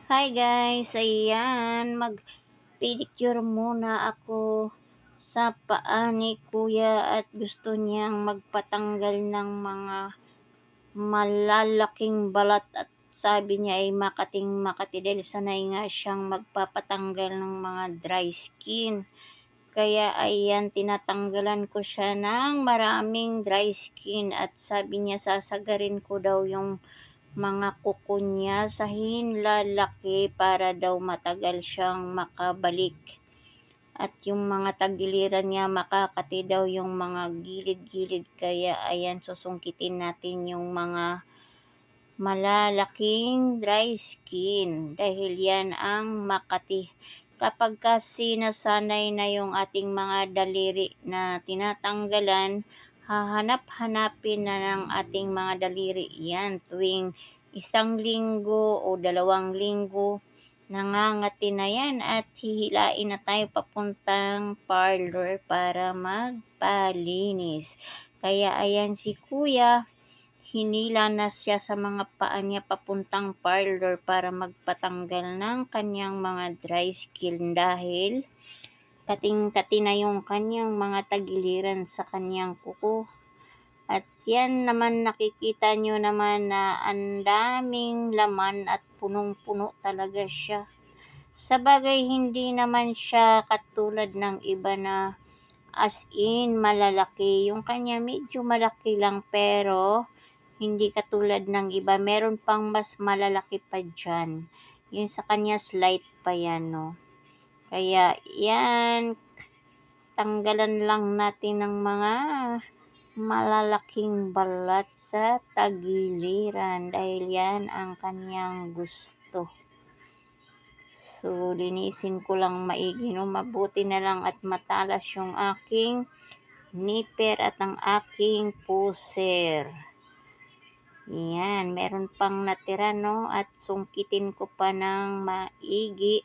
Hi guys, ayan, mag-pedicure muna ako sa paa ni kuya at gusto niyang magpatanggal ng mga malalaking balat at sabi niya ay Makati dahil sanay nga siyang magpapatanggal ng mga dry skin. Kaya ayan, tinatanggalan ko siya ng maraming dry skin at sabi niya sasagarin ko daw yung mga kuko niya sa hinlalaki para daw matagal siyang makabalik. At yung mga tagiliran niya makakati daw yung mga gilid-gilid. Kaya ayan, susungkitin natin yung mga malalaking dry skin dahil yan ang Makati. Kapag kasi nasanay na yung ating mga daliri na tinatanggalan, hahanap-hanapin na ng ating mga daliri yan tuwing 1 linggo o 2 linggo. Nangangati na yan at hihilain na tayo papuntang parlor para magpalinis. Kaya ayan si kuya, hinila na siya sa mga paa niya papuntang parlor para magpatanggal ng kanyang mga dry skin dahil kating-kati na yung kanyang mga tagiliran sa kanyang kuko. At yan naman, nakikita nyo naman na ang daming laman at punong-puno talaga siya. Sabagay hindi naman siya katulad ng iba na as in malalaki. Yung kanya medyo malaki lang pero hindi katulad ng iba. Meron pang mas malalaki pa dyan. Yung sa kanya slight pa yan, no. Kaya yan, tanggalan lang natin ng mga malalaking balat sa tagiliran dahil yan ang kanyang gusto. So, linisin ko lang maigi, no? Mabuti na lang at matalas yung aking nipper at ang aking puser. Yan, meron pang natira, no? At sungkitin ko pa ng maigi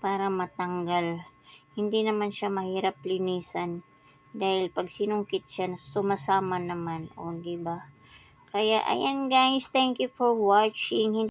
para matanggal. Hindi naman siya mahirap linisan dahil pag sinungkit siya, sumasama naman. O, diba? Kaya, ayan guys, thank you for watching.